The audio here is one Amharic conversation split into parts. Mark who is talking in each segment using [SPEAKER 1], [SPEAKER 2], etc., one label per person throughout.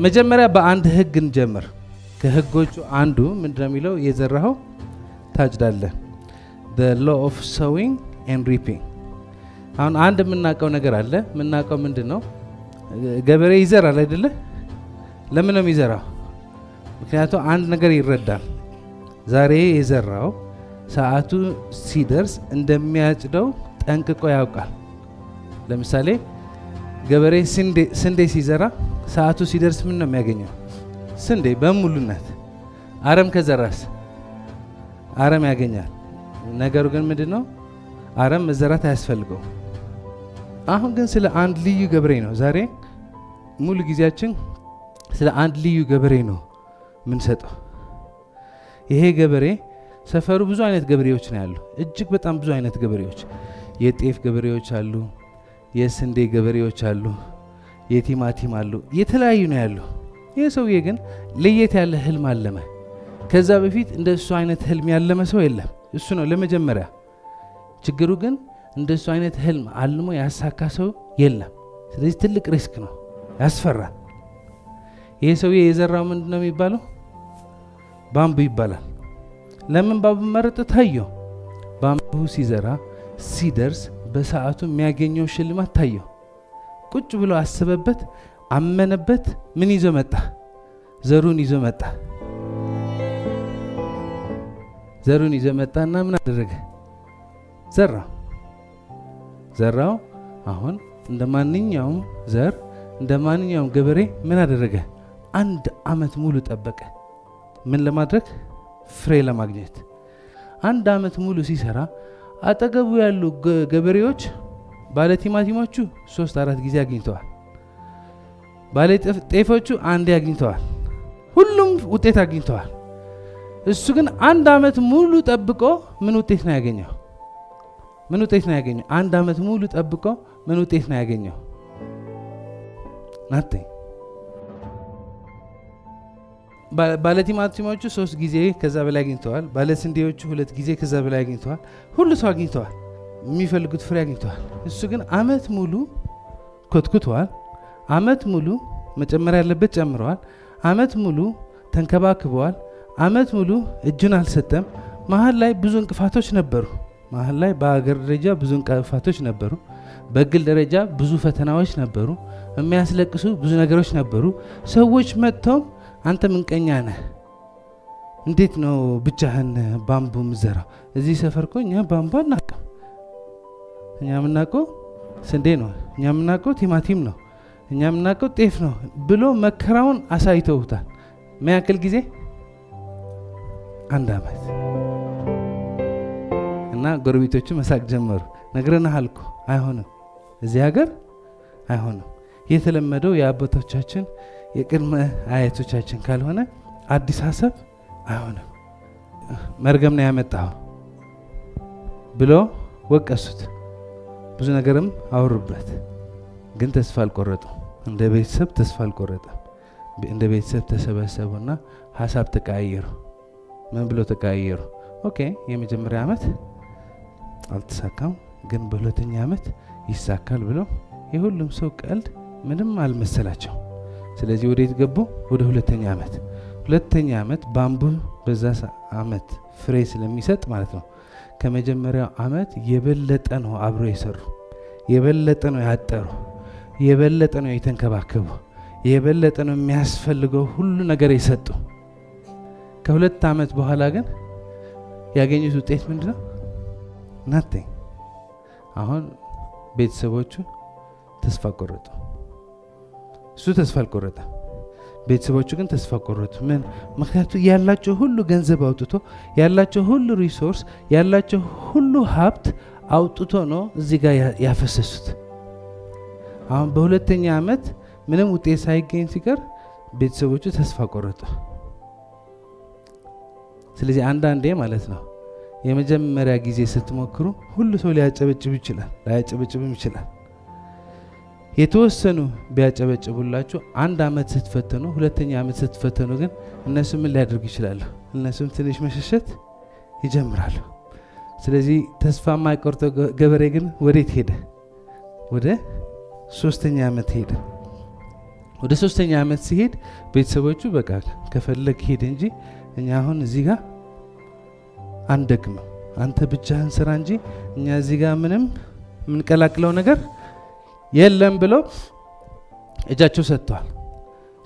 [SPEAKER 1] መጀመሪያ በአንድ ህግ እንጀምር ከህጎቹ አንዱ ምንድነው የሚለው የዘራኸው ታጭዳለህ the law of sowing and reaping አሁን አንድ የምናውቀው ነገር አለ የምናውቀው ምንድነው ገበሬ ይዘራል አይደለ ለምን ነው የሚዘራው ምክንያቱም አንድ ነገር ይረዳል ዛሬ የዘራው ሰዓቱ ሲደርስ እንደሚያጭደው ጠንቅቆ ያውቃል ለምሳሌ ገበሬ ስንዴ ሲዘራ ሰዓቱ ሲደርስ ምን ነው የሚያገኘው ስንዴ በሙሉነት አረም ከዘራስ አረም ያገኛል ነገሩ ግን ምንድነው አረም መዘራት አያስፈልገው አሁን ግን ስለ አንድ ልዩ ገበሬ ነው ዛሬ ሙሉ ጊዜያችን ስለ አንድ ልዩ ገበሬ ነው ምን ሰጠው ይሄ ገበሬ ሰፈሩ ብዙ አይነት ገበሬዎች ነው ያሉ እጅግ በጣም ብዙ አይነት ገበሬዎች የጤፍ ገበሬዎች አሉ የስንዴ ገበሬዎች አሉ የቲማቲም አሉ የተለያዩ ነው ያሉ ይሄ ሰውዬ ግን ለየት ያለ ህልም አለመ ከዛ በፊት እንደሱ አይነት ህልም ያለመ ሰው የለም እሱ ነው ለመጀመሪያ ችግሩ ግን እንደሱ አይነት ህልም አልሞ ያሳካ ሰው የለም ስለዚህ ትልቅ ሪስክ ነው ያስፈራል ይሄ ሰውዬ የዘራው ምንድነው የሚባለው ባምቡ ይባላል ለምን ባምቡ መረጠ ታየው ባምቡ ሲዘራ ሲደርስ በሰዓቱ የሚያገኘው ሽልማት ታየው ቁጭ ብሎ አስበበት አመነበት ምን ይዞ መጣ ዘሩን ይዞ መጣ ዘሩን ይዞ መጣና ምን አደረገ ዘራው አሁን እንደማንኛውም ዘር እንደማንኛውም ገበሬ ምን አደረገ አንድ አመት ሙሉ ጠበቀ ምን ለማድረግ ፍሬ ለማግኘት አንድ አመት ሙሉ ሲሰራ አጠገቡ ያሉ ገበሬዎች ባለ ቲማቲሞቹ 3-4 ጊዜ አግኝተዋል ባለ ጤፎቹ አንድ አግኝተዋል ሁሉም ውጤት አግኝተዋል እሱ ግን አንድ አመት ሙሉ ጠብቆ ምን ውጤት ነው ያገኘው አንድ አመት ሙሉ ጠብቆ ምን ውጤት ነው ያገኘው nothing ባለ ቲማቲሞቹ 3 ጊዜ ከዛ በላይ አግኝተዋል ባለ ስንዴዎቹ 2 ጊዜ ከዛ በላይ አግኝተዋል ሁሉ ሰው አግኝተዋል የሚፈልጉት ፍሬ አግኝተዋል እሱ ግን አመት ሙሉ ኮትኩቷል አመት ሙሉ መጨመሪያ ያለበት ጨምሯል አመት ሙሉ ተንከባክቧል አመት ሙሉ እጁን አልሰጠም መሃል ላይ ብዙ እንቅፋቶች ነበሩ መሃል ላይ በአገር ደረጃ ብዙ እንቅፋቶች ነበሩ በግል ደረጃ ብዙ ፈተናዎች ነበሩ የሚያስለቅሱ ብዙ ነገሮች ነበሩ ሰዎች መጥተው አንተ ምንቀኛ ነህ እንዴት ነው ብቻህን ባምቡ ምዘራው እዚህ ሰፈርኮኛ ባምቡ አናቀም እኛ ምናቀው ስንዴ ነው እኛ ምናቀው ቲማቲም ነው እኛ ምናቀው ጤፍ ነው ብሎ መከራውን አሳይተውታል ማያክል ጊዜ አንድ አመት እና ጎረቤቶቹ መሳቅ ጀመሩ ነግረናልኩ አይሆንም እዚህ ሀገር አይሆንም የተለመደው የአባቶቻችን የቅድመ አያቶቻችን ካልሆነ አዲስ ሐሳብ አይሆንም መርገም ነው ያመጣው ብሎ ወቀሱት ብዙ ነገርም አወሩበት ግን ተስፋ አልቆረጡ እንደ ቤተሰብ ተስፋ አልቆረጠ እንደ ቤተሰብ ተሰበሰቡና ሐሳብ ተቀያየሩ ምን ብሎ ተቀያየሩ ኦኬ የመጀመሪያ አመት አልተሳካም ግን በሁለተኛ አመት ይሳካል ብሎ የሁሉም ሰው ቀልድ ምንም አልመሰላቸው ስለዚህ ወዴት ገቡ ወደ ሁለተኛ አመት ባምቡ በዛ አመት ፍሬ ስለሚሰጥ ማለት ነው ከመጀመሪያው አመት የበለጠ ነው አብሮ ይሰሩ የበለጠ ነው ያጠሩ የበለጠ ነው የተንከባከቡ የበለጠ ነው የሚያስፈልገው ሁሉ ነገር ይሰጡ ከሁለት አመት በኋላ ግን ያገኙት ውጤት ምንድነው nothing አሁን ቤተሰቦቹ ተስፋ ቆረጡ እሱ ተስፋ አልቆረጠ ቤተሰቦቹ ግን ተስፋ ቆረጡ ምን ምክንያቱም ያላቸው ሁሉ ገንዘብ አውጥቶ ያላቸው ሁሉ ሪሶርስ ያላቸው ሁሉ ሀብት አውጥቶ ነው እዚህ ጋር ያፈሰሱት አሁን በሁለተኛ አመት ምንም ውጤት ሳይገኝ ሲቀር ቤተሰቦቹ ተስፋ ቆረጡ ስለዚህ አንዳንዴ ማለት ነው የመጀመሪያ ጊዜ ስትሞክሩ ሁሉ ሰው ሊያጨበጭብ ይችላል ላያጨበጭብም ይችላል የተወሰኑ ቢያጨበጭቡላችሁ አንድ አመት ስትፈተኑ ሁለተኛ አመት ስትፈተኑ ግን እነሱ ምን ሊያደርጉ ይችላሉ እነሱም ትንሽ መሸሸት ይጀምራሉ ስለዚህ ተስፋ ማይቆርጠው ገበሬ ግን ወዴት ሄደ ወደ ሶስተኛ አመት ሄደ ወደ 3ኛ ዓመት ሲሄድ ቤተሰቦቹ በቃ ከፈለክ ሄድ እንጂ እኛ አሁን እዚህ ጋር አንደክም አንተ ብቻህን ስራ እንጂ እኛ እዚህ ጋር ምንም ምን ቀላቅለው ነገር የለም ብለው እጃቸው ሰጥቷል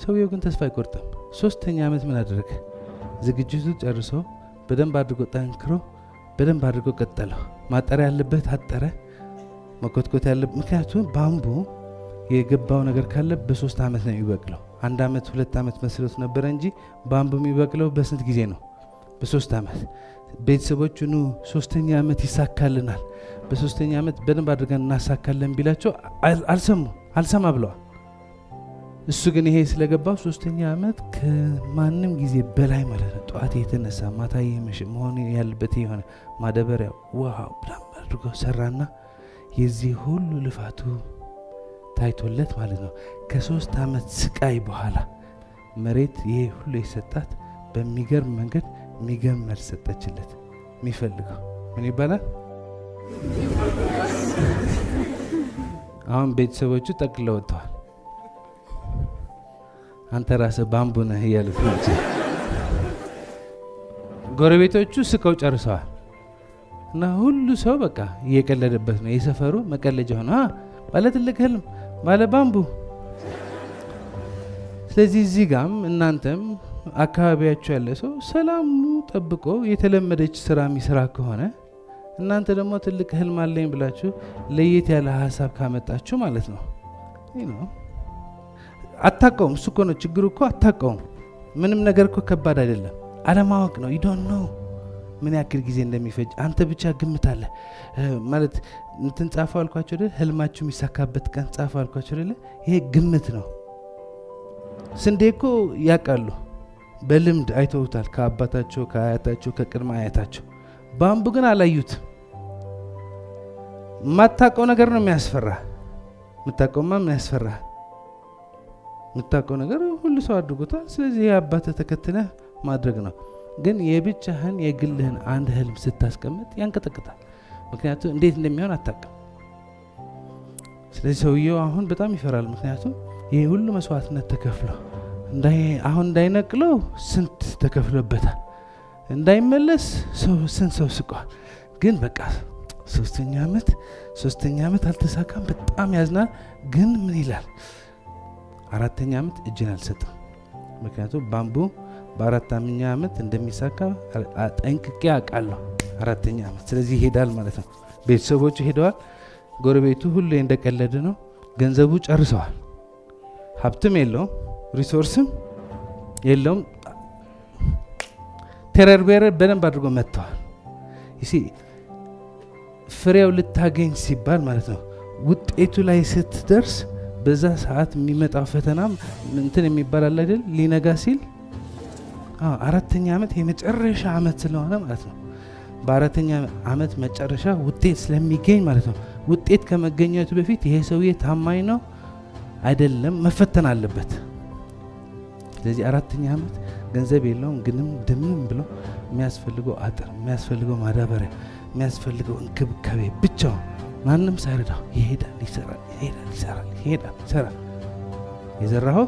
[SPEAKER 1] ሰውየው ግን ተስፋ አይቆርጥም 3ኛ ዓመት ምን አደረገ ዝግጅቱ ጨርሶ በደንብ አድርጎ ጠንክሮ በደንብ አድርጎ ቀጠለው ማጠሪያ ያለበት አጠረ መኮትኮት ያለበት ምክንያቱም ባምቡ የገባው ነገር ካለ በ3 ዓመት ነው የሚበቅለው 1 ዓመት 2 ዓመት መስሎት ነበር እንጂ ባምቡ የሚበቅለው በስንት ጊዜ ነው በ3 ዓመት ቤተሰቦቹ ነው 3ኛ ዓመት ይሳካልናል በ3ኛ ዓመት በደንብ አድርገን እናሳካለን ቢላቸው አልሰማ ብለዋል እሱ ግን ይሄ ስለገባው 3ኛ ዓመት ከማንም ጊዜ በላይ ማለት ነው ጧት የተነሳ ማታ የመሽ መሆን ያለበት የሆነ ማደበሪያ ዋው ብላም አድርጎ ሰራና የዚህ ሁሉ ልፋቱ ታይቶለት ማለት ነው ከ3 ዓመት ስቃይ በኋላ መሬት ይሄ ሁሉ የሰጣት በሚገርም መንገድ የሚገርም መልስ ሰጠችለት የሚፈልገው ምን ይባላል አሁን ቤተሰቦቹ ጠቅለው ወጥተዋል አንተ ራስህ ባምቡ ነህ ያሉት ናቸው ጎረቤቶቹ ስቀው ጨርሰዋል እና ሁሉ ሰው በቃ እየቀለደበት ነው የሰፈሩ መቀለጃ ሆነ ባለ ትልቅ ህልም ባለ ባምቡ ስለዚህ እዚህ ጋም እናንተም አካባቢያችሁ ያለ ሰው ሰላም ጠብቆ የተለመደች ስራ የሚሰራ ከሆነ እናንተ ደግሞ ትልቅ ህልም አለኝ ብላችሁ ለየት ያለ ሐሳብ ካመጣችሁ ማለት ነው አታቀውም እሱ እኮ ነው ችግሩ እኮ አታቀውም ምንም ነገር እኮ ከባድ አይደለም አለማወቅ ነው you don't know ምን ያክል ጊዜ እንደሚፈጅ አንተ ብቻ ግምታለህ ማለት እንትን ጻፈው አልኳችሁ አይደል ህልማችሁ የሚሳካበት ቀን ጻፈው አልኳችሁ አይደል ይሄ ግምት ነው ስንዴኮ ያቃሉ በልምድ አይተውታል ከአባታቸው ከአያታቸው ከቅድመ አያታቸው ባምቡ ግን አላዩት ማታቀው ነገር ነው የሚያስፈራ ምታቀውማ ምን ያስፈራ ምታቀው ነገር ሁሉ ሰው አድርጎታል ስለዚህ አባተ ተከተለ ማድረግ ነው ግን የብቻህን የግልህን አንድ ህልም ስታስቀምጥ ያንቀጠቅጣል ምክንያቱም እንዴት እንደሚሆን አታቀም ስለዚህ ሰውየው አሁን በጣም ይፈራል ምክንያቱም ይሄ ሁሉ መስዋዕትነት ተከፍሎ አሁን እንዳይነቅለው ስንት ተከፍሎበታል እንዳይመለስ ስንት ሰው ስቋል ግን በቃ 3ኛ ዓመት አልተሳካም በጣም ያዝናል ግን ምን ይላል 4ኛ ዓመት እጅን አልሰጠም ምክንያቱም ባምቡ በ4ኛ ዓመት እንደሚሳካ ጠንቅቄ አውቃለሁ 4ኛ ዓመት ስለዚህ ይሄዳል ማለት ነው ቤተሰቦቹ ሄደዋል ጎረቤቱ ሁሉ እንደቀለደ ነው ገንዘቡ ጨርሰዋል ሀብትም የለውም ሪሶርስም የለውም ተረርበረ በደንብ አድርጎ መጥተዋል ይሲ ፍሬው ልታገኝ ሲባል ማለት ነው ውጤቱ ላይ ስትደርስ በዛ ሰዓት የሚመጣው ፈተናም እንትን የሚባል አለ አይደል ሊነጋ ሲል 4ኛ ዓመት የመጨረሻ ዓመት ስለሆነ ማለት ነው በ4ኛ ዓመት መጨረሻ ውጤት ስለሚገኝ ማለት ነው ውጤት ከመገኘቱ በፊት ይሄ ሰውዬ ታማኝ ነው አይደለም መፈተን አለበት ስለዚህ 4ኛ ዓመት ገንዘብ የለውም ግንም ደምም ብሎ የሚያስፈልገው አጥር የሚያስፈልገው ማዳበሪያ የሚያስፈልገው እንክብካቤ ብቻው ማንንም ሳይረዳው ይሄዳል ይሰራል የዘራው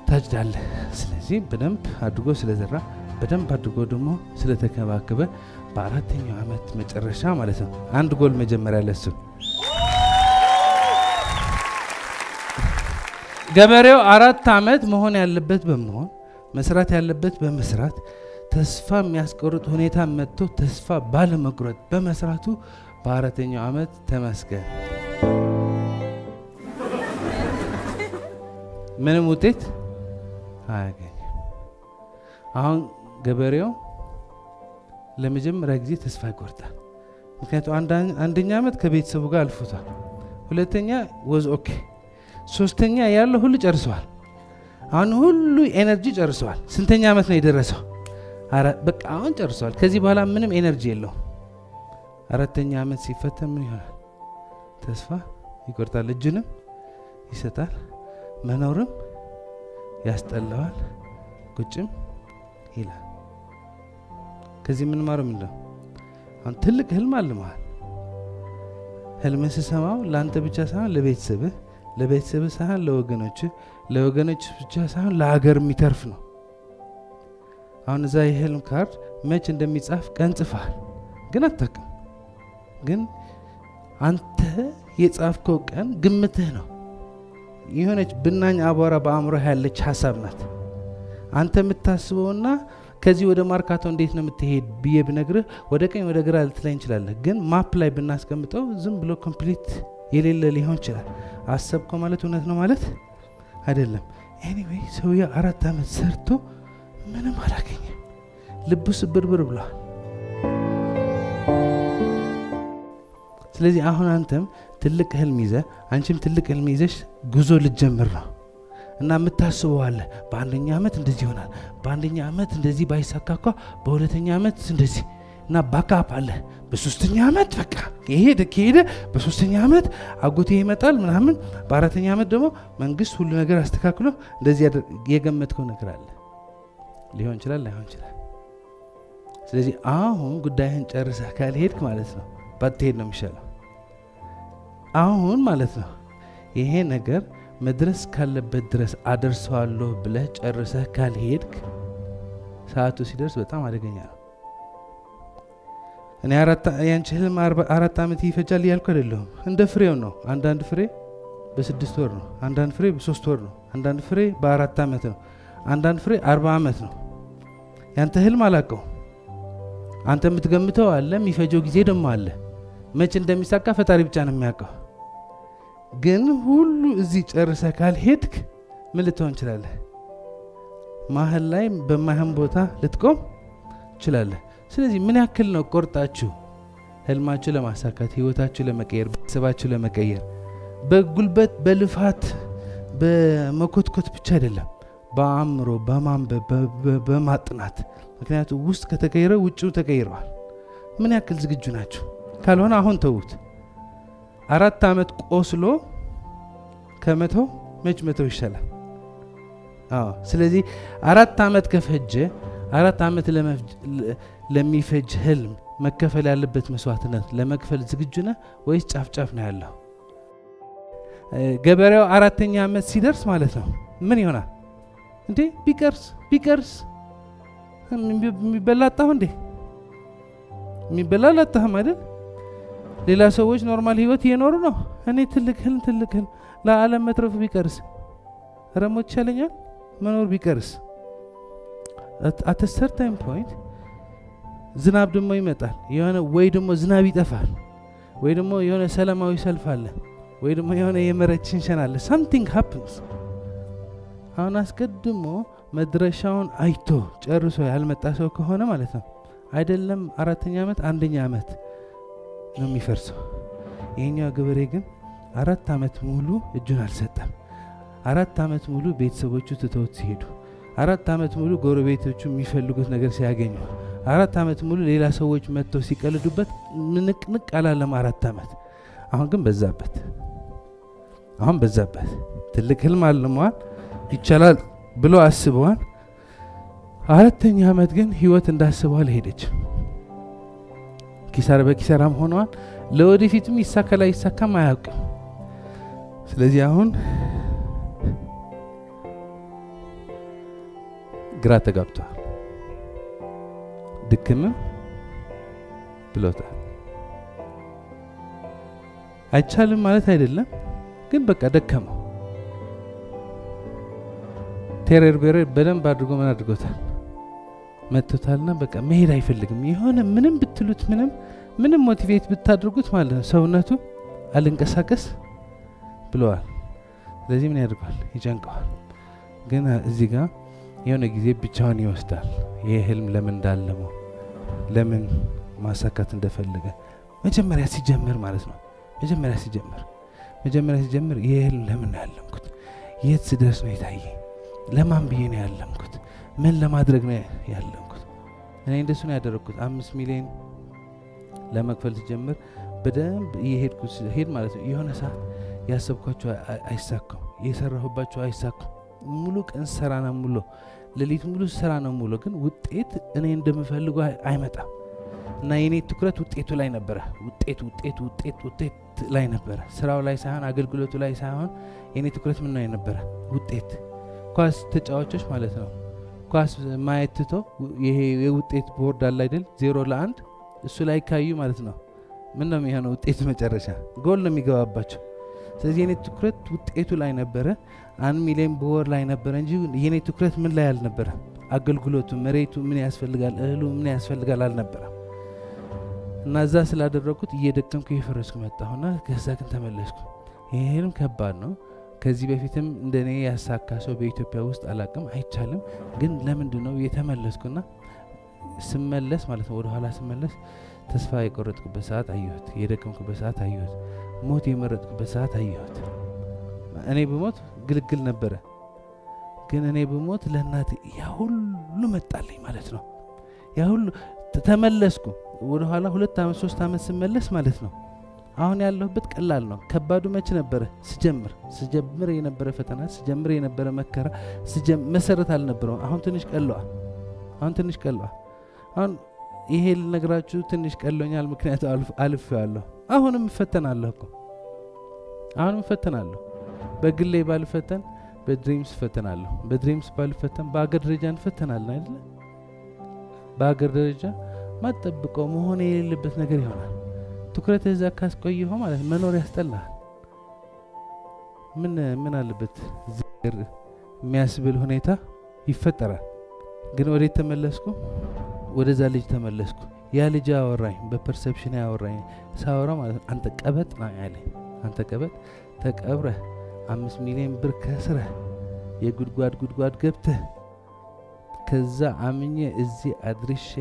[SPEAKER 1] ታጭዳለህ ስለዚህ በደንብ አድርጎ ስለዘራ በደንብ አድርጎ ደግሞ ስለተከባከበ በ4ኛው ዓመት መጨረሻ ማለት ነው አንድ ጎል መጀመሪያ ለሱ ገበሬው 4 ዓመት መሆን ያለበት በመሆን መስራት ያለበት በመስራት ተስፋ የሚያስቆርጥ ሁኔታ መጥቶ ተስፋ ባለመቁረጥ በመስራቱ በ4ኛው ዓመት ተመስገን ምንም ውጤት አያገኝ አሁን ገበሬው ለመጀመሪያ ጊዜ ተስፋ ይቆርጣል ምክንያቱም አንደኛ ዓመት ከቤተሰቡ ጋር አልፎታል ሁለተኛ was okay ሶስተኛ ያለው ሁሉ ጨርሰዋል አሁን ሁሉ ኤነርጂ ጨርሰዋል ስንተኛ ዓመት ነው የደረሰው በቃ አሁን ጨርሰዋል ከዚህ በኋላ ምንም ኤነርጂ የለው 4ኛ ዓመት ሲፈተን ምን ይሆናል ተስፋ ይቆርጣል እጅንም ይሰጣል መኖርም ያስጠላዋል ቁጭም ይላል ከዚህ ምን ማረም እንደው አሁን ትልቅ ህልም አለማል ህልም ሲሰማው ላንተ ብቻ ሳይሆን ለቤተሰብህ ለቤተሰብ ሳይሆን ለወገኖች ብቻ ሳይሆን ለሀገር የሚተርፍ ነው። አሁን እዛ የህልም ካርድ መች እንደሚጻፍ ቀን ጽፈሃል ግን አታውቅም። ግን አንተ የጻፍከው ቀን ግምትህ ነው። የሆነች ብናኝ አቧራ በአእምሮ ያለች ሐሳብ ናት። አንተ የምታስበውና ከዚህ ወደ ማርካቶ እንዴት ነው የምትሄድ ብዬ ብነግርህ ወደ ቀኝ ወደ ግራ ልትለኝ ይችላል። ግን ማፕ ላይ ብናስቀምጠው ዝም ብሎ ኮምፕሊት የሌለ ሊሆን ይችላል። አሰብከው ማለት እውነት ነው ማለት አይደለም። ኤኒዌይ ሰውዬው 4 ዓመት ሰርቶ ምንም አላገኘም። ልቡ ስብርብር ብሏል። ስለዚህ አሁን አንተም ትልቅ ህልም ይዘህ አንቺም ትልቅ ህልም ይዘሽ ጉዞ ልትጀምር ነው እና የምታስበው አለ። በአንደኛ ዓመት እንደዚህ ይሆናል፣ በአንደኛ ዓመት እንደዚህ ባይሳካካ በሁለተኛ ዓመት እንደዚህ እና ባካፕ አለ። በሶስተኛ ዓመት በቃ ከሄደ በሶስተኛ ዓመት አጎቴ ይመጣል ምናምን፣ በአራተኛ ዓመት ደግሞ መንግስት ሁሉ ነገር አስተካክሎ እንደዚህ የገመትከው ነገር አለ። ሊሆን ይችላል ላይሆን ይችላል። ስለዚህ አሁን ጉዳይህን ጨርሰህ ካልሄድክ ማለት ነው ባትሄድ ነው የሚሻለው። አሁን ማለት ነው ይሄ ነገር መድረስ ካለበት ድረስ አደርሰዋለሁ ብለህ ጨርሰህ ካልሄድክ ሰዓቱ ሲደርስ በጣም አደገኛ ነው። እኔ ያንቺ ህልም 4 ዓመት ይፈጃል ያልኩ አይደለም። እንደ ፍሬው ነው። አንዳንድ ፍሬ በ6 ወር ነው፣ አንዳንድ ፍሬ በ3 ወር ነው፣ አንዳንድ ፍሬ በ4 ዓመት ነው፣ አንዳንድ ፍሬ 40 ዓመት ነው። ያንተ ህልም አላቀው አንተ የምትገምተው አለ፣ የሚፈጀው ጊዜ ደግሞ አለ። መቼ እንደሚሳካ ፈጣሪ ብቻ ነው የሚያውቀው። ግን ሁሉ እዚህ ጨርሰህ ካልሄድክ ምን ልትሆን ይችላልህ? ማህል ላይ በማህም ቦታ ልትቆም ይችላልህ። ስለዚህ ምን ያክል ነው ቆርጣችሁ ህልማችሁ ለማሳካት ህይወታችሁ ለመቀየር ቤተሰባችሁ ለመቀየር በጉልበት በልፋት በመኮትኮት ብቻ አይደለም፣ በአእምሮ በማንበብ በማጥናት። ምክንያቱም ውስጥ ከተቀየረ ውጭው ተቀይሯል። ምን ያክል ዝግጁ ናችሁ? ካልሆነ አሁን ተውት። 4 ዓመት ቆስሎ ከመተው መተው ይሻላል። ስለዚህ 4 ዓመት ከፈጀ 4 ዓመት ለሚፈጅ ህልም መከፈል ያለበት መስዋዕትነት ለመክፈል ዝግጁ ነህ ወይስ ጫፍ ነው ያለው? ገበሬው 4ኛ ዓመት ሲደርስ ማለት ነው ምን ይሆናል እንዴ? ቢቀርስ የሚበላጣው እንዴ? የሚበላላጣም አይደል? ሌላ ሰዎች ኖርማል ህይወት እየኖሩ ነው። እኔ ትልቅ ህልም ለዓለም መትረፍ ቢቀርስ ረሞት ይችላልኛል መኖር ቢቀርስ at a certain point ዝናብ ደግሞ ይመጣል። የሆነ ወይ ደግሞ ዝናብ ይጠፋል፣ ወይ ደግሞ የሆነ ሰላማዊ ሰልፍ አለ፣ ወይ ደግሞ የሆነ የመሬት ሽንሸና አለ። something happens። አሁን አስቀድሞ መድረሻውን አይቶ ጨርሶ ያልመጣ ሰው ከሆነ ማለት ነው አይደለም 4ኛ ዓመት 1ኛ ዓመት ነው የሚፈርሰው። ይሄኛው ገበሬ ግን 4 ዓመት ሙሉ እጁን አልሰጠም። 4 ዓመት ሙሉ ቤተሰቦቹ ትተውት ሲሄዱ፣ 4 ዓመት ሙሉ ጎረቤቶቹ የሚፈልጉት ነገር ሲያገኙ፣ 4 ዓመት ሙሉ ሌላ ሰዎች መጥተው ሲቀልዱበት ንቅንቅ አላለም 4 ዓመት። አሁን ግን በዛበት። ትልቅ ህልም አልሟል፣ ይቻላል ብሎ አስበዋል። 4ኛ ዓመት ግን ህይወት እንዳስበው አልሄደችም። ኪሳራ በኪሳራም ሆኗል። ለወደፊትም ይሳካላ ይሳካም አያውቅም። ስለዚህ አሁን ግራ ተጋብቷል፣ ድክም ብሎታል። አይቻልም ማለት አይደለም፣ ግን በቃ ደከመው። ቴረር በደንብ አድርጎ ምን አድርጎታል መጥቶታልና በቃ መሄድ አይፈልግም። የሆነ ምንም ብትሉት ምንም ሞቲቬት ብታድርጉት ማለት ነው ሰውነቱ አልንቀሳቀስ ብለዋል። ስለዚህ ምን ያደርጋል? ይጨንቀዋል። ግን እዚህ ጋር የሆነ ጊዜ ብቻውን ይወስዳል። ይሄ ህልም ለምን እንዳለመው ለምን ማሳካት እንደፈለገ መጀመሪያ ሲጀምር ማለት ነው። መጀመሪያ ሲጀምር ይሄ ህልም ለምን ያለምኩት፣ የት ስደርስ ነው የታየኝ፣ ለማን ብዬ ነው ያለምኩት፣ ምን ለማድረግ ነው ያለምኩት። እኔ እንደሱ ነው ያደረኩት። 5 ሚሊዮን ለመክፈል ሲጀምር በደንብ እየሄድኩ ሄድ ማለት ነው። የሆነ ሰዓት ያሰብኳቸው አይሳካም፣ የሰራሁባቸው አይሳካም። ሙሉ ቀን ሰራ ነው ሙሉ ለሊት ሙሉ ሰራ ነው ሙሉ፣ ግን ውጤት እኔ እንደምፈልገው አይመጣም። እና የኔ ትኩረት ውጤቱ ላይ ነበር። ውጤት ላይ ነበር ስራው ላይ ሳይሆን አገልግሎቱ ላይ ሳይሆን የኔ ትኩረት ምን ላይ ነበር ውጤት ኳስ ተጫዋቾች ማለት ነው ኳስ ማየት ትቶ ይሄ የውጤት ቦርድ አለ አይደል 0-1 እሱ ላይ ካዩ ማለት ነው ምን ነው የሚሆነው ውጤት መጨረሻ ጎል ነው የሚገባባቸው ስለዚህ የኔ ትኩረት ውጤቱ ላይ ነበር 1 ሚሊዮን በወር ላይ ነበር እንጂ የኔ ትኩረት ምን ላይ አልነበረ አገልግሎቱ መሬቱ ምን ያስፈልጋል እህሉ ምን ያስፈልጋል አልነበረ እና እዛ ስላደረኩት እየደከምኩ እየፈረስኩ መጣሁና ከዛ ግን ተመለስኩ ይሄንም ከባድ ነው ከዚህ በፊትም እንደኔ ያሳካ ሰው በኢትዮጵያ ውስጥ አላቀም አይቻልም ግን ለምንድነው የተመለስኩና ስመለስ ማለት ነው ወደ ኋላ ስመለስ ተስፋ የቆረጥኩበት ሰዓት አየሁት የደከምኩበት ሰዓት አየሁት ሞት የመረጥኩበት ሰዓት አየሁት እኔ በሞት ግልግል ነበር ግን እኔ በሞት ለእናቴ ያ ሁሉ መጣልኝ ማለት ነው ያ ሁሉ ተመለስኩ ወደ ኋላ 2 አመት 3 አመት ስመለስ ማለት ነው አሁን ያለሁበት ቀላል ነው ከባዱ መች ነበር ስጀምር የነበረ ፈተና ስጀምር የነበረ መከራ መሰረት አልነበረው አሁን ትንሽ ቀለዋል አሁን ይሄ ልነግራችሁ ትንሽ ቀሎኛል ምክንያቱ አልፌዋለሁ አሁንም ፈተናለሁ በግሌ ባልፈተን በድሪምስ ፈተናለሁ በድሪምስ ባልፈተን በአገር ደረጃ እንፈተናለን አይደል በአገር ደረጃ ማጠብቀው መሆን የሌለበት ነገር ይሆናል ትኩረት እዛ ካስቆየው ማለት መኖር ያስጠላል ምን አለበት ዝር የሚያስብል ሁኔታ ይፈጠራል ግን ወደ ተመለስኩ ወደዛ ልጅ ተመለስኩ ያ ልጅ አወራኝ በፐርሰፕሽን ያወራኝ ሳወራ ማለት አንተ ቀበጥ ነው ያለኝ አንተ ቀበጥ ተቀብረህ 5 ሚሊዮን ብር ከስረህ የጉድጓድ ገብተህ ከዛ አምኜ እዚህ አድርሼ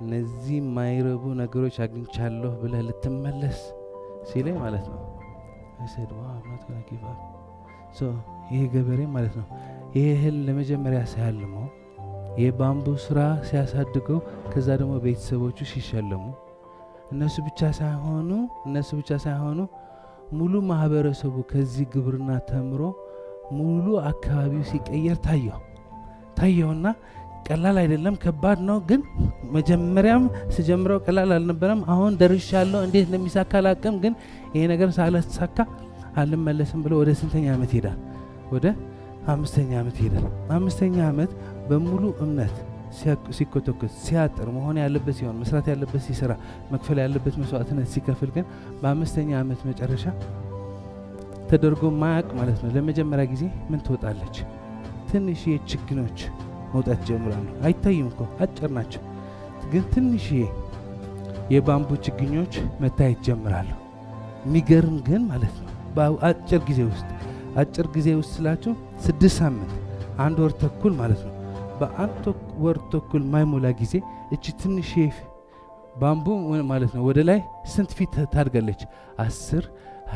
[SPEAKER 1] እነዚህ ማይረቡ ነገሮች አግኝቻለሁ ብለህ ልትመለስ ሲለኝ ማለት ነው I said wow I'm not going to give up so ይሄ ገበሬ ማለት ነው ይሄ ህል ለመጀመሪያ ሲያልሙ የባምቡ ስራ ሲያሳድገው ከዛ ደግሞ ቤተሰቦቹ ሲሸለሙ እነሱ ብቻ ሳይሆኑ ሙሉ ማህበረሰቡ ከዚህ ግብርና ተምሮ ሙሉ አካባቢው ሲቀየር ታየውና ቀላል አይደለም ከባድ ነው ግን መጀመሪያም ሲጀምረው ቀላል አልነበረም አሁን ደርሻለሁ እንዴት እንደሚሳካላቀም ግን ይሄ ነገር ሳላሳካ አልመለስም ብሎ ወደ ስንተኛ አመት ሄዳል ወደ 5ኛ አመት ሄዳል 5ኛ አመት በሙሉ እምነት ሲኮተኮት ሲያጥር መሆን ያለበት ሲሆን መስራት ያለበት ሲሰራ መክፈል ያለበት መስዋዕትነት ሲከፍል ግን በ5ኛ አመት መጨረሻ ተደርጎ ማያቅ ማለት ነው ለመጀመሪያ ጊዜ ምን ትወጣለች ትንሽ የችግኞች መውጣት ጀምራሉ አይታዩም እኮ አጭር ናቸው ግን ትንሽ የባምቡ ችግኞች መታየት ጀምራሉ የሚገርም ግን ማለት ነው በአጭር ጊዜ ውስጥ ስላችሁ 6 ሳምንት 1 ወር ተኩል ማለት ነው በአንድ ወር ተኩል ማይሞላ ጊዜ እቺ ትንሽ ባምቡ ማለት ነው ወደ ላይ ስንት ፊት ታድጋለች 10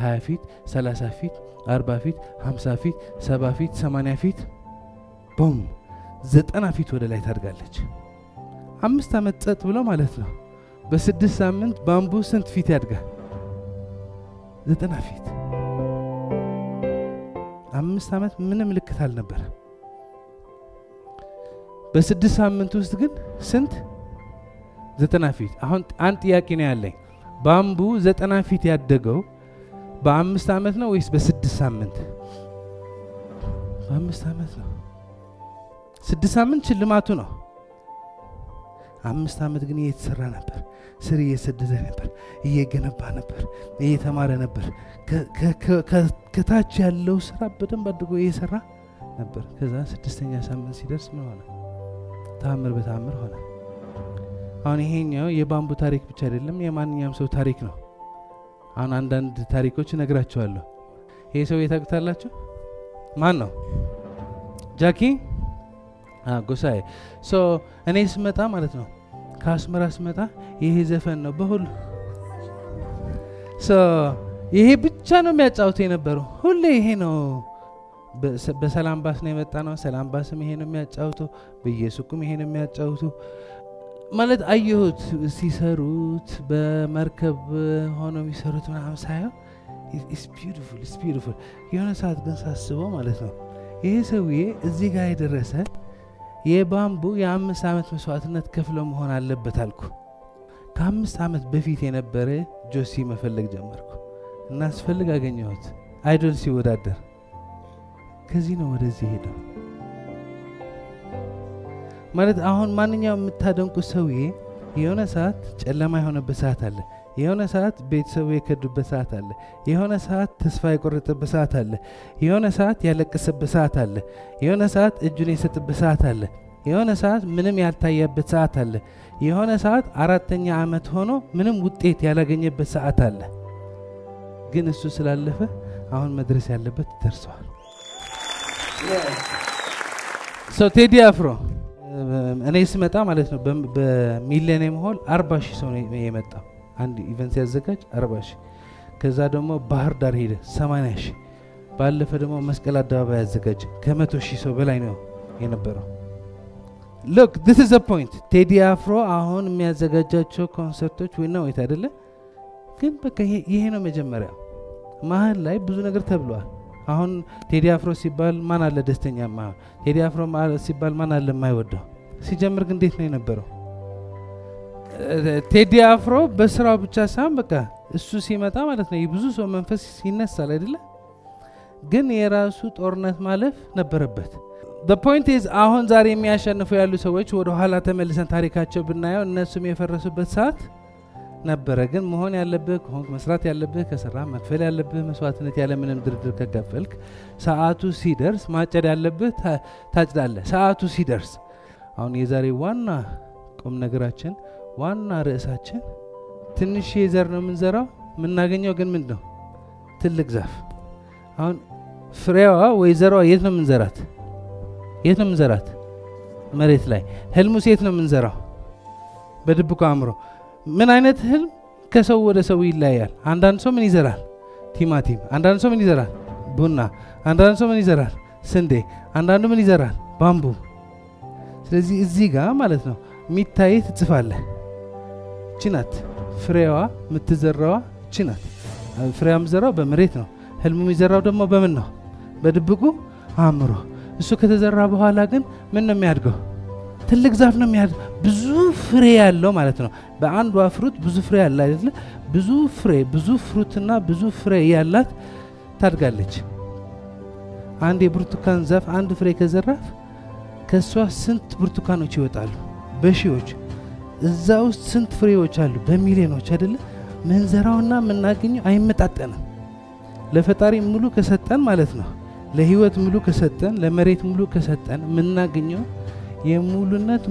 [SPEAKER 1] 20 ፊት 30 ፊት 40 ፊት 50 ፊት 70 ፊት 80 ፊት ቦም 90 ፊት ወደ ላይ ታድጋለች 5 አመት ጸጥ ብሎ ማለት ነው በ6 ሳምንት ባምቡ ስንት ፊት ያድጋል 90 ፊት 5 አመት ምንም ምልክት አልነበረ በ6 ሳምንት ውስጥ ግን ስንት 90 ፊት አሁን አንድ ጥያቄ ነው ያለኝ ባምቡ 90 ፊት ያደገው በ5 አመት ነው ወይስ በ6 ሳምንት በ5 አመት ነው 6 ሳምንት ሽልማቱ ነው 5 አመት ግን እየተሰራ ነበር ስር እየሰደደ ነበር እየገነባ ነበር እየተማረ ነበር ከታች ያለው ስራ በደንብ አድርጎ እየሰራ ነበር ከዛ 6ኛ ሳምንት ሲደርስ ምን ሆነ ታምር በታምር ሆነ አሁን ይሄኛው የባምቡ ታሪክ ብቻ አይደለም የማንኛውም ሰው ታሪክ ነው አሁን አንዳንድ ታሪኮች ነግራችኋለሁ ይሄ ሰው የታውቁታላችሁ ማን ነው ጃኪ ጎሳዬ ሶ እኔ ስመጣ ማለት ነው ካስመራ ስመጣ ይሄ ዘፈን ነው በሁሉ ሶ ይሄ ብቻ ነው የሚያጫውተው የነበረው ሁሌ ይሄ ነው በሰላም ባስ ነው የመጣ ነው ሰላም ባስም ይሄ ነው የሚያጫውተው በየሱቁም ይሄ ነው የሚያጫውተው ማለት አየሁት ሲሰሩት በመርከብ ሆነው የሚሰሩት ምናምን ሳይሆን it's beautiful የሆነ ሰዓት ግን ሳስበው ማለት ነው ይሄ ሰውዬ እዚህ ጋር የደረሰ የባምቡ የ5 አመት መስዋዕትነት ከፍሎ መሆን አለበት አልኩ ከ5 አመት በፊት የነበረ ጆሲ መፈለግ ጀመርኩ እናስፈልግ አገኘሁት አይዶል ሲወዳደር ከዚህ ነው ወደዚህ ሄደው ማለት አሁን ማንኛውም የምታደንቁ ሰውዬ የሆነ ሰዓት ጨለማ የሆነበት ሰዓት አለ የሆነ ሰዓት ቤተሰቡ የከዱበት ሰዓት አለ የሆነ ሰዓት ተስፋ የቆረጠበት ሰዓት አለ የሆነ ሰዓት ያለቀሰበት ሰዓት አለ የሆነ ሰዓት እጁን የሰጠበት ሰዓት አለ የሆነ ሰዓት ምንም ያልታየበት ሰዓት አለ የሆነ ሰዓት አራተኛ ዓመት ሆኖ ምንም ውጤት ያላገኘበት ሰዓት አለ ግን እሱ ስላለፈ አሁን መድረስ ያለበት ደርሷል ቴዲ አፍሮ እኔ ስመጣ ማለት ነው በሚሊኒየም ሆል 40,000 ሰው ነው የመጣው አንድ ኢቨንት ያዘጋጅ 40,000 ከዛ ደግሞ ባህር ዳር ሄደ 80,000 ባለፈ ደግሞ መስቀል አደባባይ ያዘጋጅ ከ100,000 ሰው በላይ ነው የነበረው look this is a point ቴዲ አፍሮ አሁን የሚያዘጋጃቸው ኮንሰርቶች ወይ ነው አይደለ ግን በቃ ይሄ ነው መጀመሪያው መሀል ላይ ብዙ ነገር ተብሏል አሁን ቴዲ አፍሮ ሲባል ማን አለ ደስተኛ ማን ቴዲ አፍሮ ሲባል ማን አለ የማይወደው ሲጀምር ግን እንዴት ነው የነበረው ቴዲ አፍሮ በስራው ብቻ ሳይሆን በቃ እሱ ሲመጣ ማለት ነው ብዙ ሰው መንፈስ ይነሳል አይደለ ግን የራሱ ጦርነት ማለፍ ነበረበት the point is አሁን ዛሬ የሚያሸንፉ ያሉ ሰዎች ወደ ኋላ ተመልሰን ታሪካቸው ብናየው እነሱም የፈረሱበት ሰዓት ነበረ ግን መሆን ያለበት ኮንክ መስራት ያለበት ከሰራ መክፈል ያለበት መስዋዕትነት ያለ ምንም ድርድር ከገፈልክ ሰዓቱ ሲደርስ ማጨድ ያለበት ታጭዳለህ ሰዓቱ ሲደርስ አሁን የዛሬ ዋና ቁም ነገራችን ዋና ርዕሳችን ትንሽ የዘር ነው ምንዘራው ምናገኘው ግን ምንድነው ትልቅ ዛፍ አሁን ፍሬዋ ወይ ዘሯ የት ነው ምንዘራት የት ነው ምንዘራት መሬት ላይ ህልሙስ የት ነው ምንዘራው በድብቁ አእምሮ ምን አይነት ህልም ከሰው ወደ ሰው ይለያያል አንዳንድ ሰው ምን ይዘራል ቲማቲም አንዳንድ ሰው ምን ይዘራል ቡና አንዳንድ ሰው ምን ይዘራል ስንዴ አንዳንዱ ምን ይዘራል ባምቡ ስለዚህ እዚህ ጋር ማለት ነው ሚታይ ትጽፋለህ ቺናት ፍሬዋ ምትዘራዋ ቺናት ፍሬዋ ምዘራው በመሬት ነው ህልሙ የሚዘራው ደግሞ በምን ነው በድብቁ አእምሮ እሱ ከተዘራ በኋላ ግን ምን ነው የሚያድገው ትልቅ ዛፍ ነው የሚያድግ ብዙ ፍሬ ያለው ማለት ነው በአንዱ ፍሩት ብዙ ፍሬ ያለ አይደለ ብዙ ፍሩትና ብዙ ፍሬ ያላት ታድጋለች አንድ የብርቱካን ዛፍ አንድ ፍሬ ከዘራፍ ከሷ ስንት ብርቱካኖች ይወጣሉ በሺዎች እዛ ውስጥ ስንት ፍሬዎች አሉ በሚሊዮኖች አይደለ መንዘራውና መናገኘው አይመጣጠንም ለፈጣሪ ሙሉ ከሰጠን ማለት ነው ለህይወት ሙሉ ከሰጠን ለመሬት ሙሉ ከሰጠን መናገኘው የሙሉነት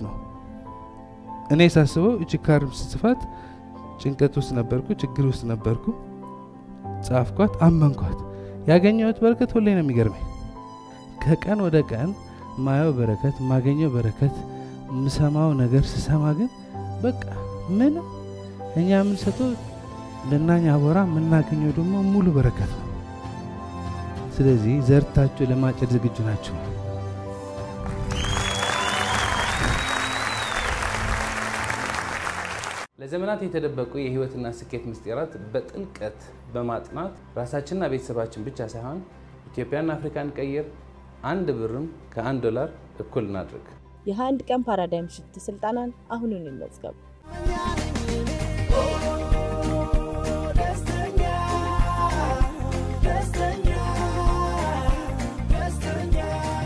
[SPEAKER 1] ነው እኔ ሳስበው እችካርም ስጽፋት ጭንቀት ውስጥ ነበርኩ ችግር ውስጥ ነበርኩ ጻፍኳት አመንኳት ያገኘሁት በረከት ሁሌ ነው የሚገርመኝ ከቀን ወደ ቀን ማየው በረከት ማገኘው በረከት ምሰማው ነገር ስሰማ ግን በቃ ምን እኛ ምን ሰጠው ለናኛ አቦራ ምናገኘው ደግሞ ሙሉ በረከት ነው ስለዚህ ዘርታችሁ ለማጨድ ዝግጁ ናችሁ ለዘመናት የተደበቁ የህይወትና ስኬት ምስጢራት በጥልቀት በማጥናት ራሳችንና ቤተሰባችን ብቻ ሳይሆን ኢትዮጵያና አፍሪካን ቀይር አንድ ብርም ከ$1 እኩል እናድርግ
[SPEAKER 2] የ21 ቀን ፓራዳይም ሽፍት ስልጣናን አሁኑን እንመዝገቡ